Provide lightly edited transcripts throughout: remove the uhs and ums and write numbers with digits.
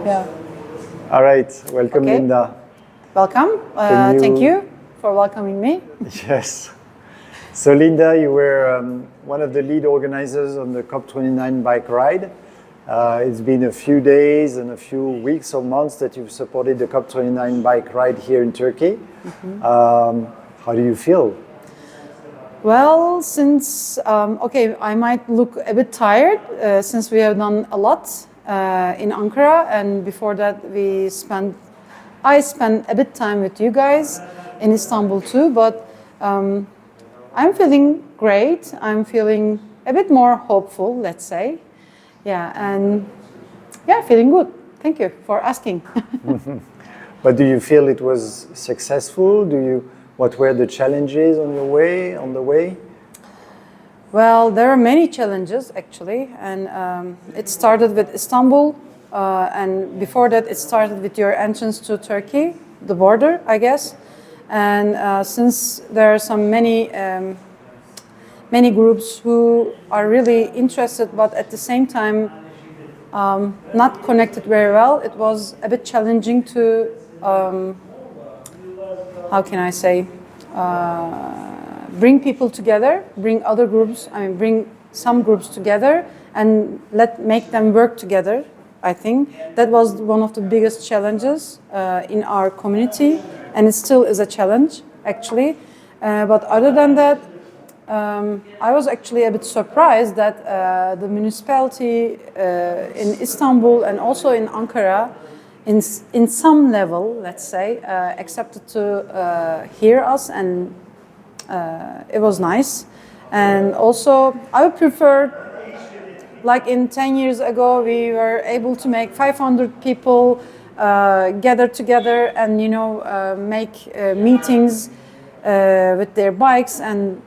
Yeah. All right, welcome, Okay. Linda. Welcome. Thank you for welcoming me. Yes. So, Linda, you were one of the lead organizers on the COP29 bike ride. It's been a few days and a few weeks or months that you've supported the COP29 bike ride here in Turkey. How do you feel? Well, since, I might look a bit tired since we have done a lot in Ankara, and before that I spent a bit time with you guys in Istanbul too, but I'm feeling great. I'm feeling a bit more hopeful, let's say. Yeah, and feeling good. Thank you for asking. But do you feel it was successful? What were the challenges on the way? Well, there are many challenges actually, and it started with Istanbul, and before that it started with your entrance to Turkey, the border, I guess. And since there are many groups who are really interested, but at the same time not connected very well, it was a bit challenging to, how can I say, bring people together, bring some groups together and make them work together. I think that was one of the biggest challenges in our community, and it still is a challenge actually. But other than that, I was actually a bit surprised that the municipality in Istanbul and also in Ankara, in some level, let's say, accepted to hear us, and it was nice. And also, I would prefer, like in 10 years ago, we were able to make 500 people gather together and make meetings with their bikes and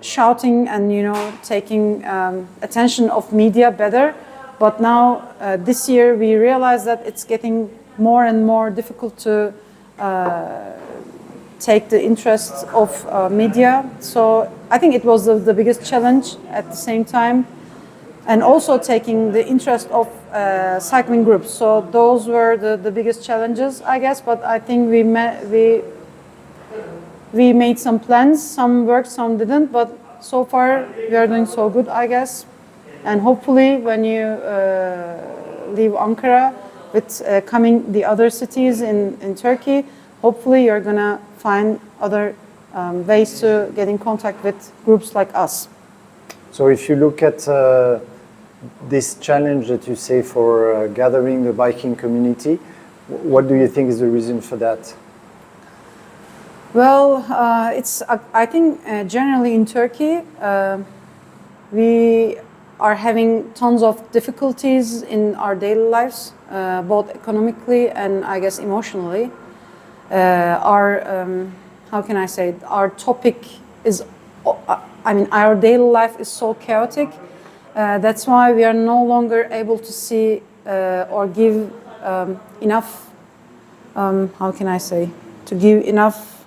shouting and taking attention of media better. But now this year we realize that it's getting more and more difficult to take the interest of media. So I think it was the biggest challenge at the same time, and also taking the interest of cycling groups. So those were the biggest challenges, I guess. But I think we made some plans. Some worked, some didn't. But so far we are doing so good, I guess. And hopefully, when you leave Ankara, with coming the other cities in Turkey, hopefully you're gonna find other ways to get in contact with groups like us. So if you look at this challenge that you say for gathering the biking community, what do you think is the reason for that? Well, I think generally in Turkey, we are having tons of difficulties in our daily lives, both economically and I guess emotionally. How can I say it? Our topic is, our daily life is so chaotic. That's why we are no longer able to see or give enough, how can I say, to give enough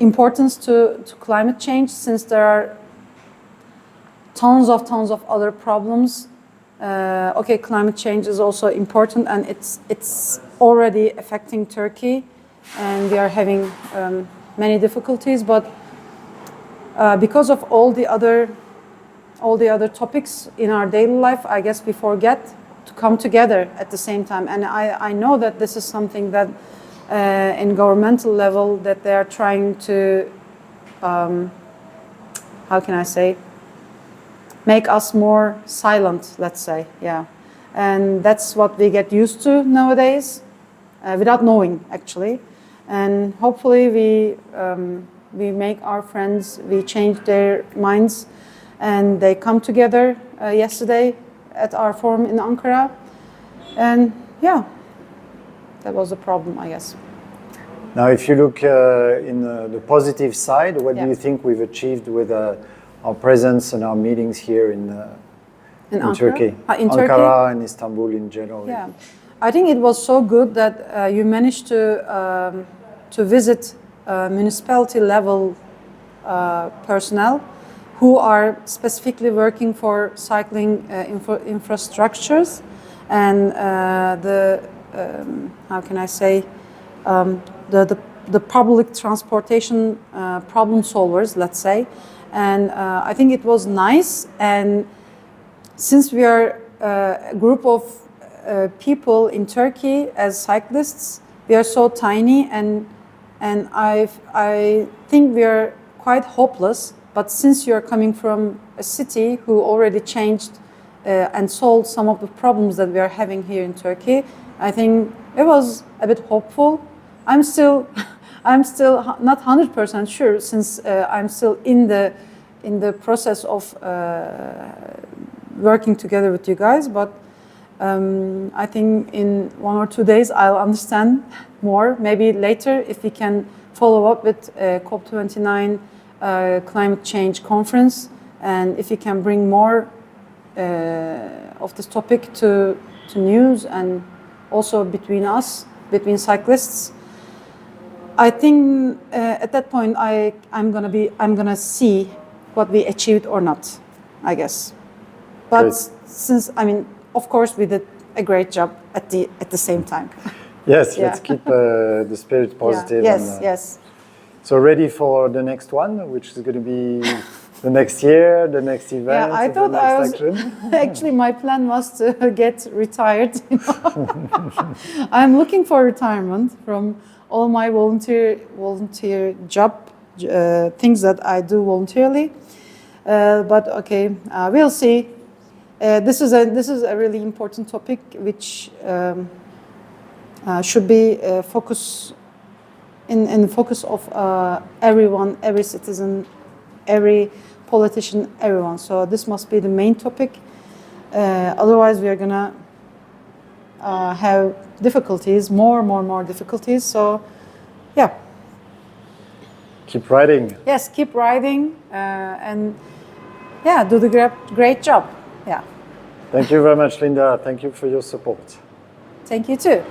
importance to climate change, since there are tons of other problems. Climate change is also important, and it's already affecting Turkey, and we are having many difficulties. But because of all the other topics in our daily life, I guess we forget to come together at the same time. And I know that this is something that in governmental level that they are trying to, how can I say, make us more silent, let's say, yeah. And that's what we get used to nowadays, without knowing, actually. And hopefully we make our friends, we change their minds, and they come together yesterday at our forum in Ankara. And yeah, that was the problem, I guess. Now, if you look in the positive side, what do you think we've achieved with our presence and our meetings here in Turkey? In Ankara Turkey? and Istanbul in general. Yeah, I think it was so good that you managed to visit municipality level personnel who are specifically working for cycling infrastructures, and how can I say, the public transportation problem solvers, let's say. And I think it was nice. And since we are a group of people in Turkey as cyclists, we are so tiny, and I think we are quite hopeless. But since you are coming from a city who already changed and solved some of the problems that we are having here in Turkey, I think it was a bit hopeful. I'm still not 100% sure, since I'm still in the process of working together with you guys. But I think in 1 or 2 days I'll understand more. Maybe later, if we can follow up with COP29 climate change conference, and if we can bring more of this topic to news, and also between us, between cyclists. I think at that point I'm gonna see what we achieved or not, I guess. But Great. since, I mean, of course we did a great job at the same time. Yes, Yeah. let's keep the spirit positive. Yeah. Yes, and, yes. So ready for the next one, which is going to be the next year, the next event, Yeah, I the thought next action? actually my plan was to get retired. I'm looking for retirement from all my volunteer job things that I do voluntarily. But okay, we'll see. This is a really important topic, which should be in the focus of everyone, every citizen, every politician, everyone. So this must be the main topic. Otherwise, we are gonna have difficulties, more difficulties. So, yeah. Keep riding. Yes, keep riding, and yeah, do the great job. Yeah. Thank you very much, Linda. Thank you for your support. Thank you too.